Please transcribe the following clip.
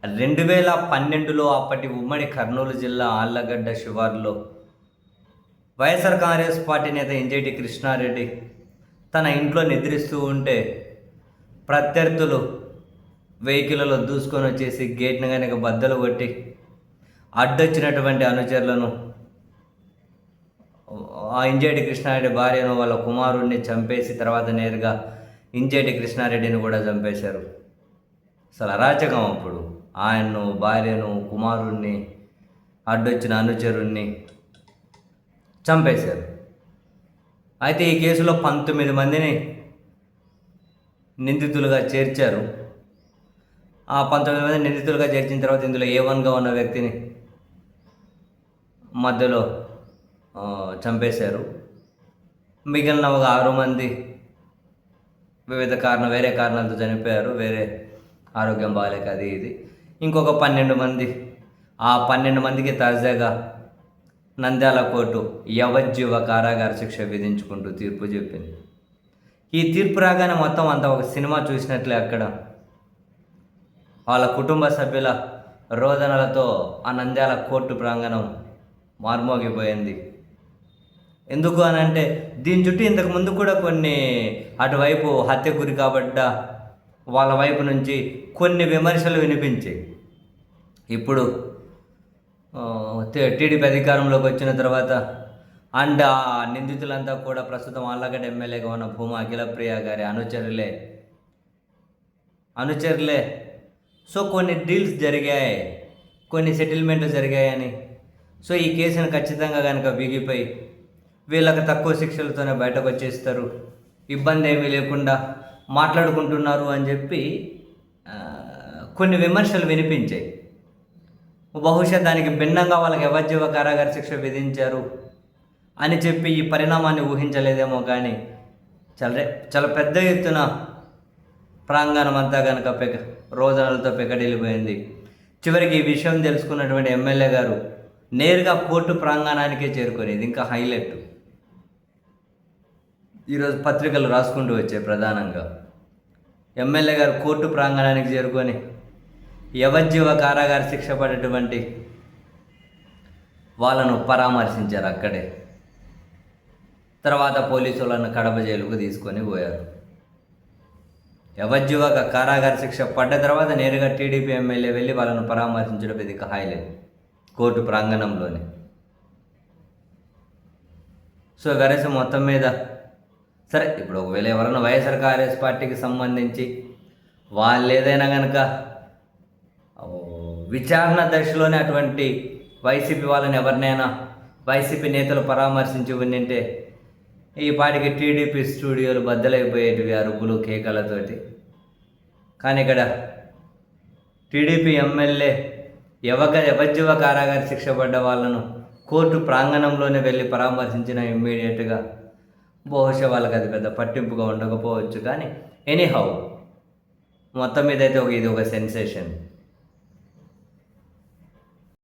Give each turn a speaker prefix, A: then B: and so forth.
A: 2012లో అప్పటి ఉమ్మడి కర్నూలు జిల్లా ఆళ్లగడ్డ శివారులో వైఎస్ఆర్ కాంగ్రెస్ పార్టీ నేత ఇంజేటి కృష్ణారెడ్డి తన ఇంట్లో నిద్రిస్తూ ఉంటే ప్రత్యర్థులు వెహికల్లో దూసుకొని వచ్చేసి గేట్ను కనుక బద్దలు కొట్టి అడ్డొచ్చినటువంటి అనుచరులను ఆ ఇంజేటి కృష్ణారెడ్డి భార్యను వాళ్ళ కుమారుడిని చంపేసి తర్వాత నేరుగా ఇంజేటి కృష్ణారెడ్డిని కూడా చంపేశారు. అసలు అరాచకం. అప్పుడు ఆయన్ను, భార్యను, కుమారుణ్ణి, అడ్డొచ్చిన అనుచరుణ్ణి చంపేశారు. అయితే ఈ కేసులో 19 మందిని నిందితులుగా చేర్చారు. ఆ 19 మంది నిందితులుగా చేర్చిన తర్వాత ఇందులో A1గా ఉన్న వ్యక్తిని మధ్యలో చంపేశారు. మిగిలిన ఒక 6 మంది వేరే కారణాలతో చనిపోయారు. వేరే ఆరోగ్యం బాగాలేక అది ఇది. ఇంకొక 12 మంది. ఆ 12 మందికి తాజాగా నంద్యాల కోర్టు యావజ్జీవ కారాగార శిక్ష విధించుకుంటూ తీర్పు చెప్పింది. ఈ తీర్పు రాగానే మొత్తం అంతా ఒక సినిమా చూసినట్లే అక్కడ వాళ్ళ కుటుంబ సభ్యుల రోదనలతో ఆ నంద్యాల కోర్టు ప్రాంగణం మార్మోగిపోయింది. ఎందుకు అని అంటే దీని చుట్టూ ఇంతకుముందు కూడా కొన్ని అటువైపు హత్య గురి కాబడ్డ వాళ్ళ వైపు నుంచి కొన్ని విమర్శలు వినిపించాయి. ఇప్పుడు టీడీపీ అధికారంలోకి వచ్చిన తర్వాత అండ్ ఆ నిందితులంతా కూడా ప్రస్తుతం ఆళ్లగడ్డ ఎమ్మెల్యేగా ఉన్న భూమా అఖిలప్రియ గారి అనుచరులే. సో కొన్ని డీల్స్ జరిగాయి, కొన్ని సెటిల్మెంట్లు జరిగాయని, సో ఈ కేసును ఖచ్చితంగా కనుక బిగిపోయి వీళ్ళకి తక్కువ శిక్షలతోనే బయటకు వచ్చేస్తారు, ఇబ్బంది ఏమీ లేకుండా మాట్లాడుకుంటున్నారు అని చెప్పి కొన్ని విమర్శలు వినిపించాయి. బహుశా దానికి భిన్నంగా వాళ్ళకి యావజ్జీవ కారాగార శిక్ష విధించారు అని చెప్పి ఈ పరిణామాన్ని ఊహించలేదేమో. కానీ చాలా పెద్ద ఎత్తున ప్రాంగణం అంతా కనుక రోదనలతో పెకడిల్లిపోయింది. చివరికి ఈ విషయం తెలుసుకున్నటువంటి ఎమ్మెల్యే గారు నేరుగా కోర్టు ప్రాంగణానికే చేరుకునేది. ఇంకా హైలైట్ ఈరోజు పత్రికలు రాసుకుంటూ వచ్చాయి. ప్రధానంగా ఎమ్మెల్యే గారు కోర్టు ప్రాంగణానికి చేరుకొని యావజ్జీవ కారాగార శిక్ష పడేటువంటి వాళ్ళను పరామర్శించారు అక్కడే. తర్వాత పోలీసులను కడప జైలుకు తీసుకొని పోయారు. యావజ్జీవ కారాగార శిక్ష పడ్డ తర్వాత నేరుగా టీడీపీ ఎమ్మెల్యే వెళ్ళి వాళ్ళను పరామర్శించడం ఇది హైలైట్ కోర్టు ప్రాంగణంలోనే. సో గరేసి మొత్తం మీద సరే, ఇప్పుడు ఒకవేళ ఎవరైనా వైఎస్ఆర్ కాంగ్రెస్ పార్టీకి సంబంధించి వాళ్ళు ఏదైనా కనుక విచారణ దశలోనే అటువంటి వైసీపీ వాళ్ళని ఎవరినైనా వైసీపీ నేతలు పరామర్శించి ఉండింటే ఈ పాటికి టీడీపీ స్టూడియోలు బద్దలైపోయేటివి అరుపులు కేకలతోటి. కానీ ఇక్కడ టీడీపీ ఎమ్మెల్యే యావజ్జీవ కారాగార శిక్ష పడ్డ వాళ్ళను కోర్టు ప్రాంగణంలోనే వెళ్ళి పరామర్శించిన ఇమ్మీడియట్గా బహుశా వాళ్ళకి అది పెద్ద పట్టింపుగా ఉండకపోవచ్చు. కానీ ఎనీహౌ మొత్తం మీద అయితే ఇది ఒక సెన్సేషన్.